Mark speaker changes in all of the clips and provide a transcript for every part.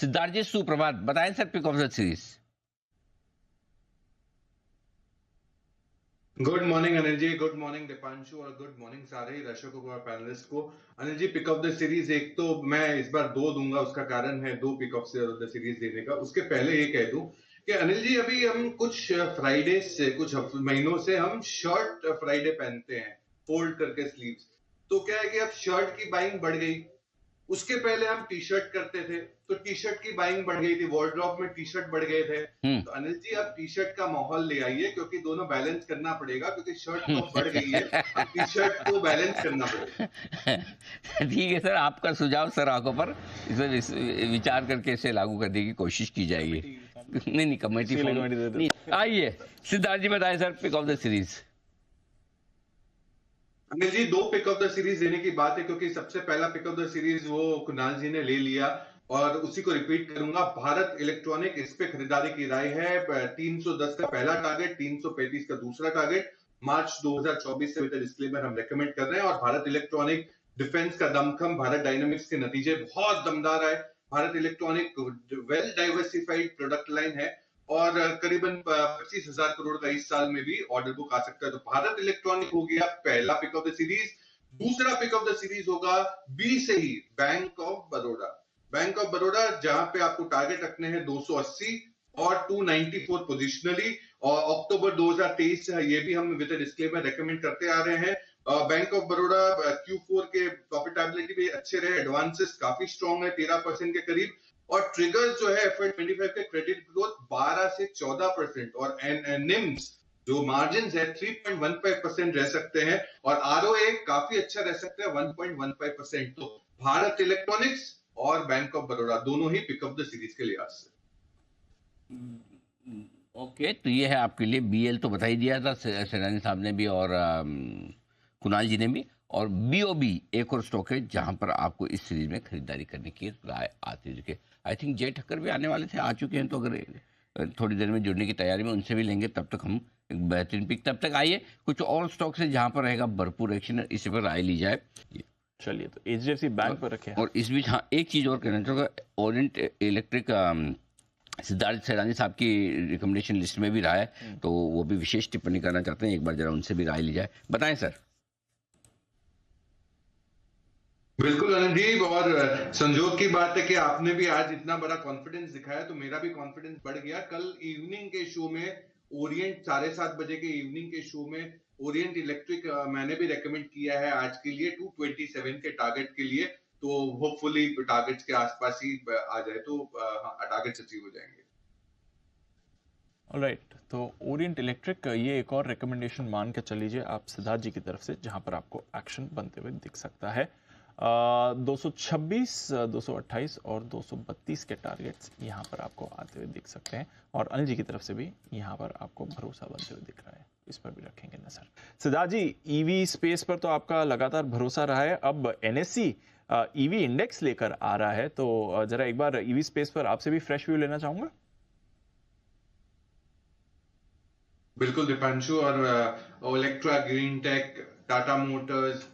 Speaker 1: सिद्धार्थ जी सुप्रभात, बताएं sir pick of the series.
Speaker 2: Good morning Anil ji, good morning Deepanshu और गुड मॉर्निंग सारे दर्शकों को और पैनलिस्ट को। Anil ji, pick of the series एक तो मैं इस बार दो दूंगा, उसका कारण है दो पिक ऑफ द सीरीज देने का। उसके पहले ये कह दूं कि अनिल जी अभी हम कुछ फ्राइडे से कुछ महीनों से हम शर्ट फ्राइडे पहनते हैं फोल्ड करके स्लीव्स। तो क्या है कि अब शर्ट की बाइंग बढ़ गई। उसके पहले हम टी शर्ट करते थे तो टी शर्ट की बाइंग बढ़ गई थी, वार्डरोब में टी शर्ट बढ़ गए थे। तो अनिल जी अब टी शर्ट का माहौल ले आइए, क्योंकि दोनों बैलेंस करना पड़ेगा, क्योंकि शर्ट तो बढ़ गई है, अब टी शर्ट को बैलेंस करना पड़ेगा।
Speaker 1: ठीक है सर, आपका सुझाव सर आंखों पर इसे विचार करके इसे लागू करने की कोशिश की जाएगी। नहीं नहीं, कमेटी फॉर्म। आइए सिद्धार्थ जी बताएं sir pick of the series.
Speaker 2: Anil ji दो पिक ऑफ द सीरीज देने की बात है, क्योंकि सबसे पहला पिक ऑफ द सीरीज वो कुणाल जी ने ले लिया और उसी को रिपीट करूंगा। भारत इलेक्ट्रॉनिक, इस पे खरीदारी की राय है। 310 का पहला टारगेट, 335 का दूसरा टारगेट, मार्च 2024 से डिस्क्लेमर हम रेकमेंड कर रहे हैं। और भारत इलेक्ट्रॉनिक डिफेंस का दमखम, भारत डायनामिक्स के नतीजे बहुत दमदार आए। Bharat electronic well diversified product line है और करीबन 25,000 करोड़ का इस साल में भी ऑर्डर बुक आ सकता है। तो भारत इलेक्ट्रॉनिक हो गया पहला पिक ऑफ द सीरीज। दूसरा पिक ऑफ द सीरीज होगा बी से ही, Bank of Baroda. Bank of Baroda, जहां पे आपको टारगेट रखने हैं 280 और 294 पोजिशनली। और अक्टूबर 2023 से ये भी हम विद डिस्क्लेमर रेकमेंड करते आ रहे हैं। बैंक ऑफ बड़ौदा Q4 के प्रॉफिटेबिलिटी भी अच्छे रहे, एडवांसेस काफी स्ट्रॉन्ग है 13% के करीब। और ट्रिगर्स जो है FY25 के क्रेडिट ग्रोथ 12 से 14% और निम्स जो मार्जिन है 3.15% रह सकते हैं और ROA काफी अच्छा रह सकता है 1.15%। तो भारत इलेक्ट्रॉनिक्स और बैंक ऑफ बड़ौदा दोनों ही पिक ऑफ द सीरीज के लिहाज से।
Speaker 1: ओके, तो ये है आपके लिए। BL तो बता ही दिया था सैलानी साहब ने भी और कुणाल जी ने भी। और BOB एक और स्टॉक है जहां पर आपको इस सीरीज में खरीदारी करने की राय आती है। आई थिंक जय ठक्कर भी आने वाले थे, आ चुके हैं, तो अगर थोड़ी देर में जुड़ने की तैयारी में, उनसे भी लेंगे। तब तक हम एक बेहतरीन पिक, तब तक आइए कुछ और स्टॉक से जहां पर रहेगा भरपूर एक्शन, इसी पर राय ली जाए।
Speaker 3: चलिए, तो HDFC बैंक पर रखें।
Speaker 1: और इस बीच हाँ एक चीज और कहना चाहूँगा, ओरिएंट इलेक्ट्रिक सिद्धार्थ सैलानी साहब की रिकमेंडेशन लिस्ट में भी रहा है, तो वो भी विशेष टिप्पणी करना चाहते हैं। एक बार जरा उनसे भी राय ली जाए, बताएं सर।
Speaker 2: बिल्कुल अनिल, और संजोग की बात है कि आपने भी आज इतना बड़ा कॉन्फिडेंस दिखाया, तो मेरा भी कॉन्फिडेंस बढ़ गया। कल इवनिंग के शो में ओरिएंट 7:30 बजे के इवनिंग के शो में ओरिएंट इलेक्ट्रिक मैंने भी रेकमेंड किया है आज के लिए 227 के टारगेट के लिए। तो होपफुली टारगेट्स के आसपास ही आ जाए तो टारगेट्स अचीव हो जाएंगे।
Speaker 3: ऑलराइट, तो ओरिएंट इलेक्ट्रिक ये एक और रिकमेंडेशन मान के चल लीजिए आप सिद्धार्थ जी की तरफ से, जहां पर आपको एक्शन बनते हुए दिख सकता है। 226, 228 और 232 के टारगेट्स यहाँ पर आपको आते हुए दिख सकते हैं। और अनिल जी की तरफ से भी यहाँ पर आपको भरोसा बनते हुए दिख रहा है, इस पर भी रखेंगे नजर। सिद्धार्थ जी, ईवी स्पेस पर तो आपका लगातार भरोसा रहा है, अब NSE ईवी इंडेक्स लेकर आ रहा है, तो जरा एक बार ईवी स्पेस पर आपसे भी फ्रेश व्यू लेना चाहूंगा।
Speaker 2: बिल्कुल दीपांशु, और Electra Green Tech, Tata Motors,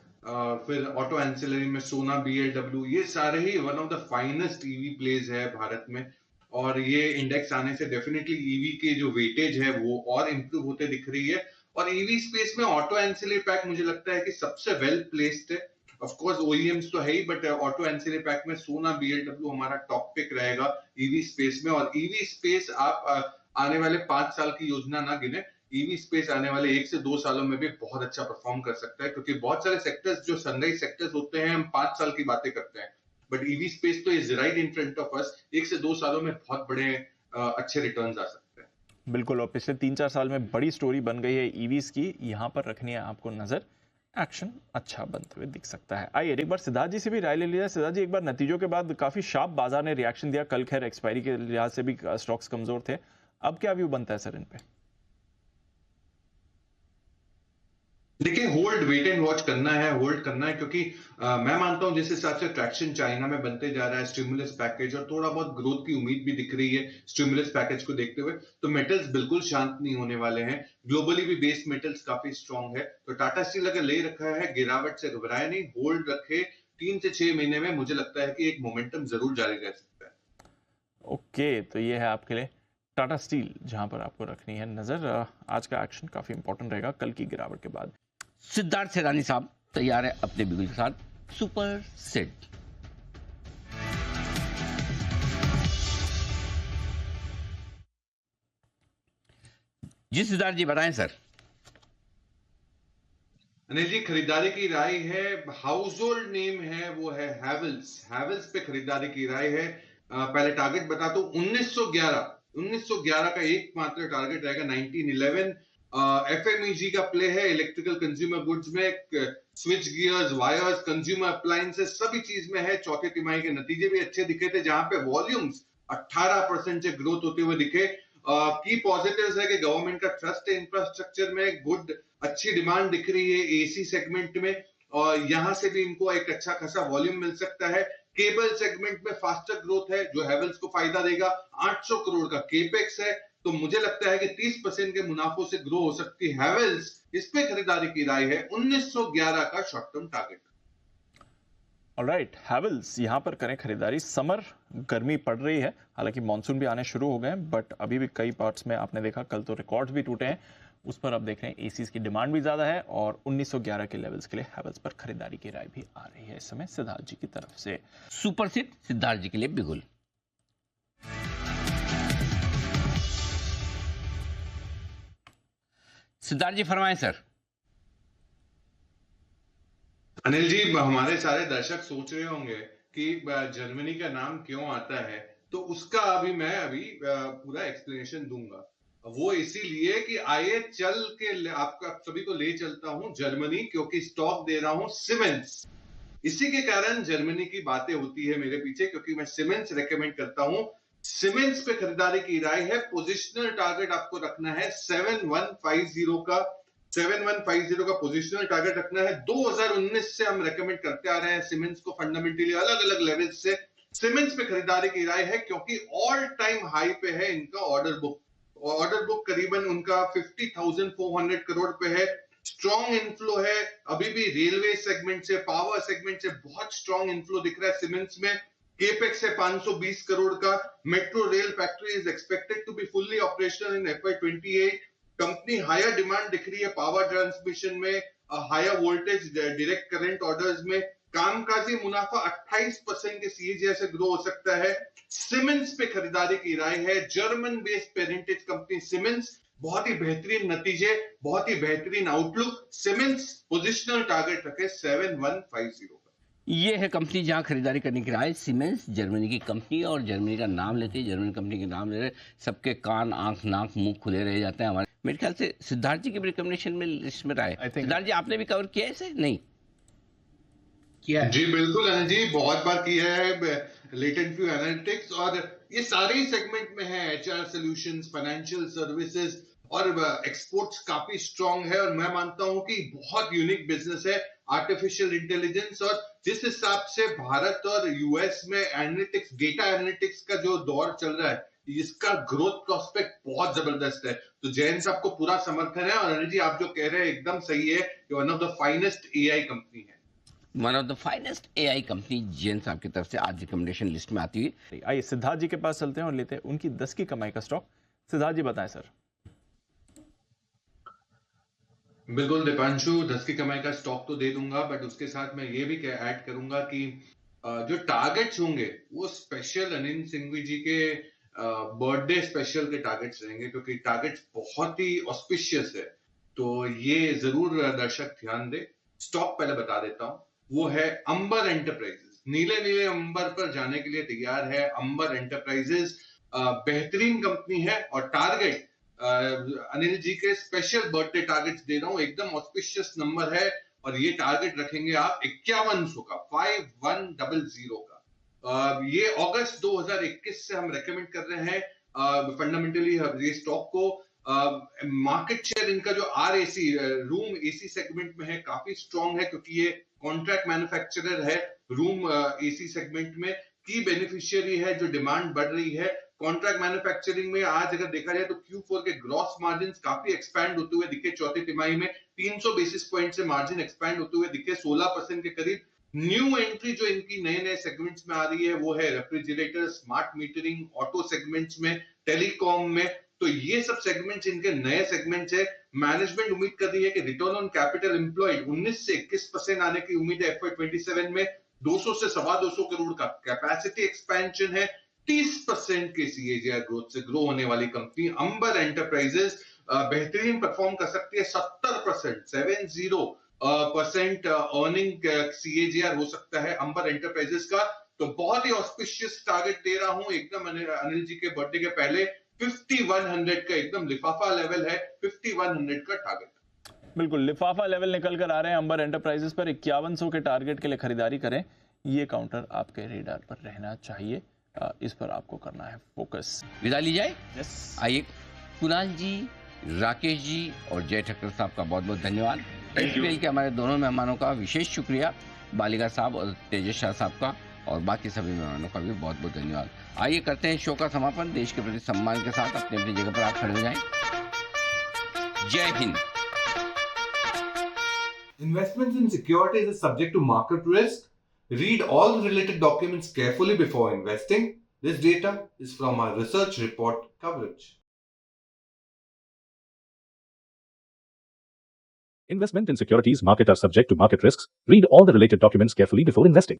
Speaker 2: फिर ऑटो एंसिलरी में सोना, BLW, ये सारे ही one of the finest EV plays है भारत में। और ये इंडेक्स आने से डेफिनेटली ईवी के जो वेटेज है वो और इंप्रूव होते दिख रही है। और ईवी स्पेस में ऑटो एंसिलरी पैक मुझे लगता है कि सबसे वेल प्लेस्ड है। ऑफ कोर्स OEMs तो है ही, बट ऑटो एंसिलरी पैक में सोना, BLW हमारा टॉप पिक रहेगा ईवी स्पेस में। और ईवी स्पेस आप आने वाले 5 साल की योजना ना गिने, ईवी स्पेस आने वाले 1 से 2 सालों में भी बहुत अच्छा परफॉर्म कर सकता है, क्योंकि बहुत सारे सेक्टर्स जो सनराइज सेक्टर्स होते हैं हम 5 साल की बातें करते हैं, बट ईवी स्पेस तो is right in front of us. 1 से 2 सालों में बहुत बड़े अच्छे रिटर्न्स आ सकते हैं।
Speaker 3: बिल्कुल, और पिछले 3-4 साल में बड़ी स्टोरी बन गई है ईवीज की, यहाँ पर रखनी है आपको नजर। एक्शन अच्छा बनते हुए दिख सकता है। आइए एक बार सिद्धार्थ जी से भी राय ले लिया। सिद्धार्थ जी, एक बार नतीजों के बाद काफी शार्प बाजार ने रिएक्शन दिया, कल खैर एक्सपायरी के लिहाज से भी स्टॉक्स कमजोर थे, अब क्या व्यू बनता है सर इन पे?
Speaker 2: देखिए, होल्ड, वेट एंड वॉच करना है, होल्ड करना है, क्योंकि मैं मानता हूं जिस हिसाब से ट्रैक्शन चाइना में बनते जा रहा है, स्टिमुलस पैकेज और थोड़ा बहुत ग्रोथ की उम्मीद भी दिख रही है स्टिमुलस पैकेज को देखते हुए, तो मेटल्स बिल्कुल शांत नहीं होने वाले हैं। ग्लोबली भी बेस मेटल्स काफी स्ट्रांग है, तो टाटा स्टील अगर ले रखा है गिरावट से घबराए नहीं, होल्ड रखे। 3 से 6 महीने में मुझे लगता है कि एक मोमेंटम जरूर जारी रह सकता है।
Speaker 3: ओके, तो ये है आपके लिए टाटा स्टील, जहां पर आपको रखनी है नजर। आज का एक्शन काफी इंपॉर्टेंट रहेगा कल की गिरावट के बाद।
Speaker 1: सिद्धार्थ सेरानी साहब तैयार है अपने बिगुल के साथ सुपर सेट। जी सिद्धार्थ जी बताएं सर।
Speaker 2: अनिल जी, खरीदारी की राय है, हाउस होल्ड नेम है वो है हैवेल्स। हैवेल्स पे खरीदारी की राय है। पहले टारगेट बता दो, 1911 का एकमात्र टारगेट रहेगा 1911। एफएमईजी का प्ले है, इलेक्ट्रिकल कंज्यूमर गुड्स में, switch gears, wires, consumer appliances सभी चीज में है। चौथे तिमाही के नतीजे भी अच्छे दिखे थे, जहां पे वॉल्यूम्स 18% से ग्रोथ होते हुए दिखे। की पॉजिटिव्स है कि गवर्नमेंट का ट्रस्ट है इंफ्रास्ट्रक्चर में, गुड अच्छी डिमांड दिख रही है एसी सेगमेंट में, और यहां से भी इनको एक अच्छा खासा वॉल्यूम मिल सकता है। केबल सेगमेंट में फास्टर ग्रोथ है जो हैवेल्स को फायदा देगा। 800 करोड़ का केपेक्स है, तो मुझे लगता है कि 30% के मुनाफों से ग्रो हो सकती है हैवेल्स। इस पे खरीदारी की राय है, 1911 का short term target.
Speaker 3: Alright, Havells यहाँ पर करें खरीदारी। समर गर्मी पड़ रही है, हालांकि मानसून भी आने शुरू हो गए हैं, बट अभी भी कई पार्ट्स में आपने देखा कल तो रिकॉर्ड्स भी टूटे हैं। उस पर अब देख रहे हैं एसीज की डिमांड भी ज्यादा है और 1911 के लेवल्स के लिए हैवेल्स पर खरीदारी की राय भी आ रही है इस समय सिद्धार्थ जी की तरफ से।
Speaker 1: सुपर सेट सिद्धार्थ जी के लिए बिगुल। सिद्धार्थ जी फरमाएं सर।
Speaker 2: अनिल जी, हमारे सारे दर्शक सोच रहे होंगे कि जर्मनी का नाम क्यों आता है, तो उसका मैं पूरा एक्सप्लेनेशन दूंगा। वो इसीलिए कि आइए चल के आपका सभी को ले चलता हूं जर्मनी, क्योंकि स्टॉक दे रहा हूं सीमेंस। इसी के कारण जर्मनी की बातें होती है मेरे पीछे, क्योंकि मैं सीमेंस रेकमेंड करता हूं। सीमेंस पे खरीदारी की राय है। पोजिशनल टारगेट आपको रखना है 7150 का। 7150 का पोजिशनल टारगेट रखना है। 2019 से हम रेकमेंड करते आ रहे हैं सीमेंस को, फंडामेंटली अलग अलग लेवल से सीमेंस पे खरीदारी की राय है, क्योंकि ऑल टाइम हाई पे है इनका ऑर्डर बुक। ऑर्डर बुक करीबन उनका 50,400 करोड़ पे है। स्ट्रॉन्ग इनफ्लो है, अभी भी रेलवे सेगमेंट से, पावर सेगमेंट से बहुत स्ट्रॉन्ग इनफ्लो दिख रहा है सीमेंस में। केपेक्स है 520 करोड़ का। Metro rail factory is expected to be fully operational in FY28। Company higher demand दिख रही है पावर ट्रांसमिशन में, higher voltage direct current orders में। कामकाजी मुनाफा 28% के सीएजीआर से ग्रो हो सकता है। सीमेंस पे खरीदारी की राय है। German based parentage company siemens, बहुत ही बेहतरीन नतीजे, बहुत ही बेहतरीन आउटलुक। सीमेंस पोजिशनल टारगेट रखे 7150 का।
Speaker 1: ये है कंपनी जहां खरीदारी करने की राय, सीमेंस, जर्मनी की कंपनी। और जर्मनी का नाम लेते ही, जर्मनी कंपनी के नाम ले रहे, सबके कान, आंख, नाक, मुंह खुले रह जाते हैं हमारे। मेरे ख्याल से सिद्धार्थ जी की रिकमेंडेशन में लिस्ट में रहा है। सिद्धार्थ जी आपने भी कवर किया है इसे? नहीं
Speaker 2: किया है जी, बिल्कुल अनिल जी, बहुत बार किया है लेटेंट व्यू एनालिटिक्स, और ये सारे ही सेगमेंट में है। एचआर सॉल्यूशंस, फाइनेंशियल सर्विसेज और एक्सपोर्ट्स काफी स्ट्रांग है, और मैं मानता हूं कि बहुत यूनिक बिजनेस है आर्टिफिशियल इंटेलिजेंस। और जिस हिसाब से भारत और यूएस में एनालिटिक्स, डेटा एनालिटिक्स का जो दौर चल रहा है, इसका ग्रोथ प्रोस्पेक्ट बहुत जबरदस्त है। तो जैन साहब को पूरा समर्थन है, और अनिल जी आप जो कह रहे हैं एकदम सही है कि one of the finest AI company है।
Speaker 1: One of the finest AI company Jain साहब की तरफ से आज रिकमेंडेशन लिस्ट में आती हुई।
Speaker 3: आइए सिद्धार्थ जी के पास चलते हैं और लेते हैं उनकी 10 की कमाई का स्टॉक। सिद्धार्थ जी बताएं सर।
Speaker 2: बिल्कुल दीपांशु, 10 की कमाई का स्टॉक तो दे दूंगा, बट उसके साथ मैं ये भी ऐड करूंगा कि जो टारगेट्स होंगे वो स्पेशल अनिल सिंघवी जी के बर्थडे स्पेशल के टारगेट्स रहेंगे, क्योंकि टारगेट्स बहुत ही ऑस्पिशियस है। तो ये जरूर दर्शक ध्यान दे। स्टॉक पहले बता देता हूं, वो है अंबर एंटरप्राइजेस। नीले नीले अंबर पर जाने के लिए तैयार है अंबर एंटरप्राइजेस। बेहतरीन कंपनी है, और टारगेट अनिल जी के स्पेशल बर्थडे टारगेट्स दे रहा हूं, एकदम ऑस्पिशियस नंबर है, और ये टारगेट रखेंगे आप 5100 का, 5100 का। ये अगस्त 2021 से हम रेकमेंड कर रहे हैं फंडामेंटली ये स्टॉक को। मार्केट शेयर इनका जो RAC, रूम एसी सेगमेंट में है, काफी स्ट्रॉन्ग है, क्योंकि ये कॉन्ट्रैक्ट मैन्युफैक्चरर है रूम एसी सेगमेंट में। की बेनिफिशियरी है, जो डिमांड बढ़ रही है कॉन्ट्रैक्ट मैन्युफैक्चरिंग में। आज अगर देखा जाए तो Q4 के ग्रॉस मार्जिन काफी एक्सपैंड होते हुए दिखे। चौथी तिमाही में 300 बेसिस पॉइंट से मार्जिन एक्सपैंड होते हुए दिखे, 16% के करीब। न्यू एंट्री जो इनकी नए नए सेगमेंट्स में आ रही है वो है refrigerator, smart metering, auto segments में, टेलीकॉम में। तो ये सब सेगमेंट्स इनके नए सेगमेंट्स है। मैनेजमेंट उम्मीद कर रही है कि रिटर्न ऑन कैपिटल एम्प्लॉयड 19 से 21% आने की उम्मीद है FY27 में। 200 से 225 करोड़ का कैपेसिटी एक्सपेंशन है। 30% के सीएजीआर ग्रोथ से ग्रो होने वाली कंपनी अंबर एंटरप्राइजेस बेहतरीन परफॉर्म कर सकती है। 70% अर्निंग सीएजीआर हो सकता है अंबर एंटरप्राइजेस का। तो बहुत ही ऑस्पिशियस टारगेट दे रहा हूं एकदम अनिल जी के बर्थडे के पहले। 5100 का एकदम लिफाफा लेवल है, 5100 का टारगेट।
Speaker 3: बिल्कुल लिफाफा लेवल निकल कर आ रहे हैं अंबर एंटरप्राइजेस पर। 5100 के टारगेट के लिए खरीदारी करें, ये काउंटर आपके रेडार पर रहना चाहिए। इस पर आपको करना है फोकस।
Speaker 1: विदा ली जाए।
Speaker 3: यस,
Speaker 1: आइए, कुणाल जी, राकेश जी और जय ठक्कर साहब का बहुत बहुत धन्यवाद। एचपीएल के हमारे दोनों मेहमानों का विशेष शुक्रिया, बालिका साहब और तेजस शाह साहब का, और बाकी सभी मेहमानों का भी बहुत बहुत धन्यवाद। आइए करते हैं शो का समापन देश के प्रति सम्मान के साथ। अपनी अपनी जगह पर आप खड़े हो जाएं। जय Hind.
Speaker 2: Investments in securities is subject to market risk. Read all the related documents carefully before investing. This data is from our research report coverage.
Speaker 4: Investment in securities market are subject to market risks. Read all the related documents carefully before investing.